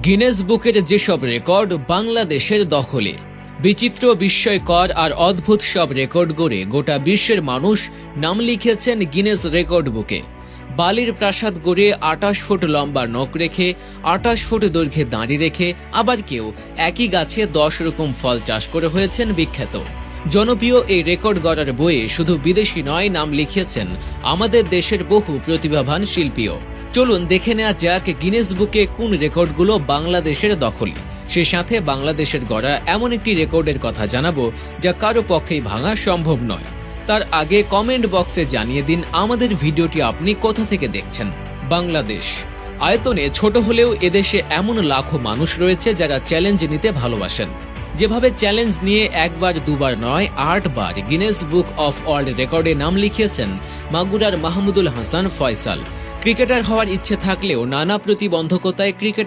Guinness বুকের যেসব record বাংলাদেশের দখলে, বিচিত্র, বিস্ময়কর আর অদ্ভুত সব রেকর্ড গড়ে গোটা বিশ্বের মানুষ নাম লিখেছেন গিনেস রেকর্ড বুকে। বালির প্রাসাদ গড়ে 28 ফুট লম্বা নখ রেখে 28 ফুট দৈর্ঘ্যে দাঁড়ি রেখে, আবার কেউ একই গাছে 10 রকম ফল চাষ করে হয়েছেন বিখ্যাত। জনপ্রিয় এই রেকর্ড গড়ার বইয়ে শুধু বিদেশি নয়, নাম লিখিয়েছেন আমাদের দেশের বহু প্রতিভাবান শিল্পীও। চলুন দেখে নেওয়া যাক গিনেস বুকে কোন রেকর্ডগুলো বাংলাদেশের দখলে। সে সাথে বাংলাদেশের গড়া এমন একটি রেকর্ডের কথা জানাবো যা কারো পক্ষেই ভাঙা সম্ভব নয়। তার আগে কমেন্ট বক্সে জানিয়ে দিন আমাদের ভিডিওটি আপনি কোথা থেকে দেখছেন। বাংলাদেশ আয়তনে ছোট হলেও এদেশে এমন লাখো মানুষ রয়েছে যারা চ্যালেঞ্জ নিতে ভালোবাসেন। যেভাবে চ্যালেঞ্জ নিয়ে একবার দুবার নয় 8 বার গিনেস বুক অফ ওয়ার্ল্ড রেকর্ডে নাম লিখিয়েছেন মাগুরার মাহমুদুল হাসান ফয়সাল। ক্রিকেটার হওয়ার ইচ্ছে থাকলেও নানা প্রতিবন্ধকতায় ক্রিকেটার